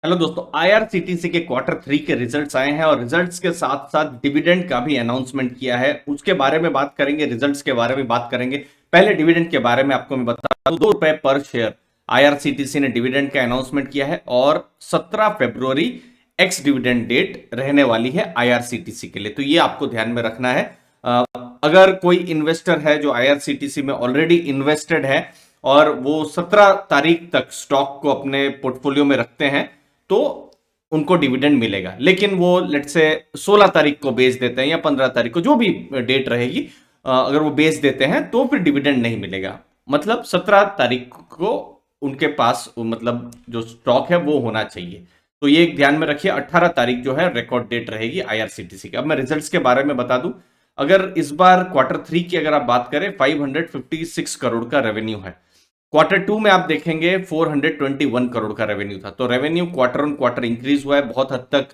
Hello दोस्तों, IRCTC के quarter 3 के रिजल्ट्स आए हैं और रिजल्ट्स के साथ साथ डिविडेंड का भी अनाउंसमेंट किया है। उसके बारे में बात करेंगे, रिजल्ट्स के बारे में बात करेंगे। पहले डिविडेंड के बारे में आपको मैं बता दूं, ₹2 पर शेयर आईआरसीटीसी ने डिविडेंड का अनाउंसमेंट किया है और 17 फरवरी एक्स डिविडेंड डेट रहने वाली है आईआरसीटीसी के लिए। तो ये आपको ध्यान में रखना है। अगर कोई इन्वेस्टर है जो आईआरसीटीसी में ऑलरेडी इन्वेस्टेड है और वो 17 तारीख तक स्टॉक को अपने पोर्टफोलियो में रखते हैं तो उनको डिविडेंड मिलेगा। लेकिन वो लेट से 16 तारीख को बेच देते हैं या 15 तारीख को, जो भी डेट रहेगी, अगर वो बेच देते हैं तो फिर डिविडेंड नहीं मिलेगा। मतलब 17 तारीख को उनके पास मतलब जो स्टॉक है वो होना चाहिए। तो ये एक ध्यान में रखिए। 18 तारीख जो है रिकॉर्ड डेट रहेगी आईआरसीटीसी की। अब मैं रिजल्ट्स के बारे में बता दूं, अगर इस बार क्वार्टर 3 की अगर आप बात करें, 556 करोड़ का रेवेन्यू है। क्वार्टर 2 में आप देखेंगे 421 करोड़ का रेवेन्यू था। तो revenue quarter on quarter increase हुआ है। बहुत हद तक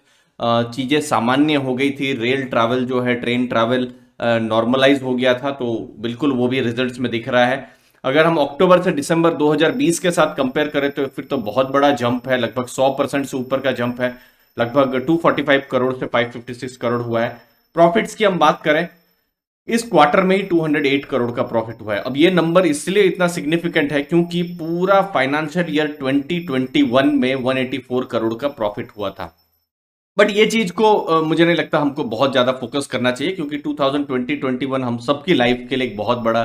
चीजें सामान्य हो गई थी। रेल ट्रैवल जो है, ट्रेन ट्रैवल नॉर्मलाइज हो गया था, तो बिल्कुल वो भी रिजल्ट्स में दिख रहा है। अगर हम अक्टूबर से दिसंबर 2020 के साथ कंपेयर करें तो फिर तो बहुत बड़ा जंप है, लगभग 100% से ऊपर का जंप है। लगभग 245 करोड़ से 556 करोड़ हुआ है। प्रॉफिट्स की हम बात करें, इस क्वार्टर में ही 208 करोड़ का प्रॉफिट हुआ है। अब ये नंबर इसलिए इतना सिग्निफिकेंट है क्योंकि पूरा फाइनेंशियल ईयर 2021 में 184 करोड़ का प्रॉफिट हुआ था। बट ये चीज को मुझे नहीं लगता हमको बहुत ज्यादा फोकस करना चाहिए, क्योंकि 2020-21 हम सबकी लाइफ के लिए एक बहुत बड़ा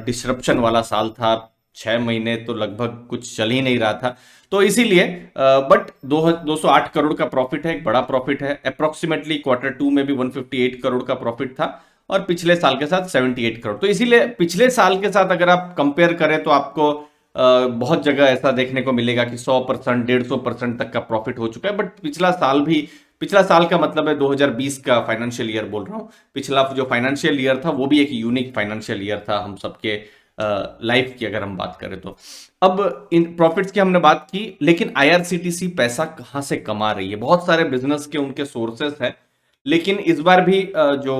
डिसरप्शन वाला साल था। 6 महीने तो लगभग कुछ चल ही नहीं रहा था। तो इसीलिए बट 208 करोड़ का प्रॉफिट है, एक बड़ा प्रॉफिट है। अप्रोक्सीमेटली क्वार्टर 2 में भी 158 करोड़ का प्रॉफिट था और पिछले साल के साथ 78 करोड़। तो इसीलिए पिछले साल के साथ अगर आप कंपेयर करें तो आपको बहुत जगह ऐसा देखने को मिलेगा कि 100%, 150% तक का प्रॉफिट हो चुका है। बट पिछला साल का मतलब है 2020 का फाइनेंशियल ईयर बोल रहा हूँ। पिछला जो फाइनेंशियल ईयर था वो भी एक यूनिक फाइनेंशियल ईयर था हम सबके लाइफ की, अगर हम बात करें तो। अब इन प्रॉफिट्स की हमने बात की, लेकिन आईआरसीटीसी पैसा कहां से कमा रही है? बहुत सारे बिजनेस के उनके सोर्सेस हैं, लेकिन इस बार भी जो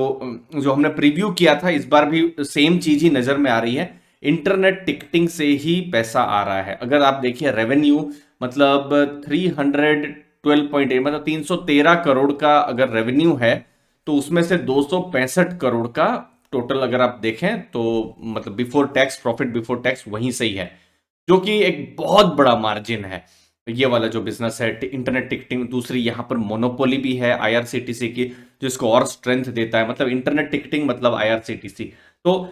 जो हमने प्रीव्यू किया था, इस बार भी सेम चीज ही नजर में आ रही है। इंटरनेट टिकटिंग से ही पैसा आ रहा है। अगर आप देखिए रेवेन्यू, मतलब 312.8, मतलब 313 करोड़ का अगर रेवेन्यू है तो उसमें से 265 करोड़ का टोटल अगर आप देखें तो मतलब before tax, profit before tax वहीं से ही है, जो कि एक बहुत बड़ा मार्जिन है। ये वाला जो बिजनेस है इंटरनेट टिकटिंग, दूसरी यहाँ पर मोनोपोली भी है आईआरसीटीसी की, जो इसको और स्ट्रेंथ देता है। मतलब इंटरनेट टिकटिंग मतलब आईआरसीटीसी। तो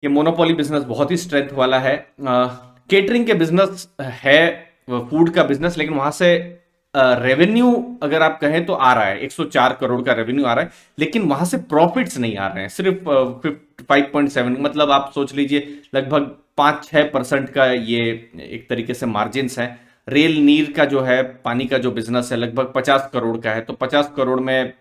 ये मोनोपोली बिजनेस बहुत ही स्ट्रेंथ वाला है। केटरिंग के बिजनेस है, फूड का बिजनेस, लेकिन वहां से रेवेन्यू अगर आप कहें तो आ रहा है, 104 करोड़ का रेवेन्यू आ रहा है, लेकिन वहां से प्रॉफिट्स नहीं आ रहे हैं। सिर्फ 5.7, मतलब आप सोच लीजिए लगभग 5-6% का ये एक तरीके से मार्जिन है। रेल नीर का जो है, पानी का जो बिजनेस है, लगभग 50 करोड़ का है। तो 50 करोड़ में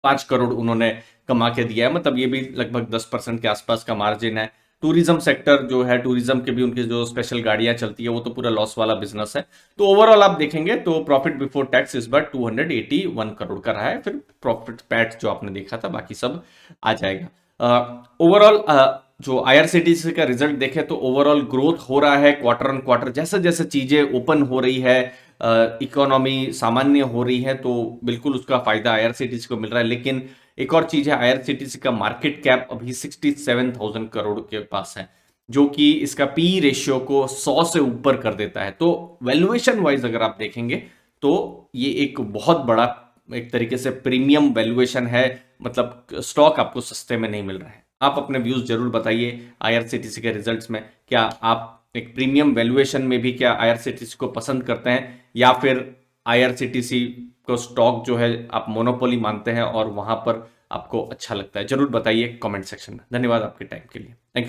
5 करोड़ उन्होंने कमा के दिया है, मतलब ये भी लगभग 10% के आसपास का मार्जिन है। टूरिज्म सेक्टर जो है, टूरिज्म के भी उनकी जो स्पेशल गाड़ियां चलती है वो तो पूरा लॉस वाला बिजनेस है। तो ओवरऑल आप देखेंगे तो प्रॉफिट बिफोर टैक्स इस बार 281 करोड़ का रहा है। फिर प्रॉफिट पैट जो आपने देखा था बाकी सब आ जाएगा। ओवरऑल जो आईआरसीटीसी का रिजल्ट देखे तो ओवरऑल ग्रोथ हो रहा है क्वार्टर ऑन क्वार्टर। जैसे जैसे चीजें ओपन हो रही है, इकोनॉमी सामान्य हो रही है, तो बिल्कुल उसका फायदा आईआरसीटीसी को मिल रहा है। लेकिन एक और चीज है, आईआरसीटीसी का मार्केट कैप अभी 67,000 करोड़ के पास है, जो कि इसका पी रेशियो को 100 से ऊपर कर देता है। तो वैल्यूएशन वाइज अगर आप देखेंगे तो ये एक बहुत बड़ा एक तरीके से प्रीमियम वैल्यूएशन है। मतलब स्टॉक आपको सस्ते में नहीं मिल रहा है। आप अपने व्यूज जरूर बताइए आईआरसीटीसी के रिजल्ट्स में। क्या आप एक प्रीमियम वैल्यूएशन में भी क्या आईआरसीटीसी को पसंद करते हैं, या फिर आईआरसीटीसी को स्टॉक जो है आप मोनोपोली मानते हैं और वहां पर आपको अच्छा लगता है? जरूर बताइए कमेंट सेक्शन में। धन्यवाद आपके टाइम के लिए। Thank you.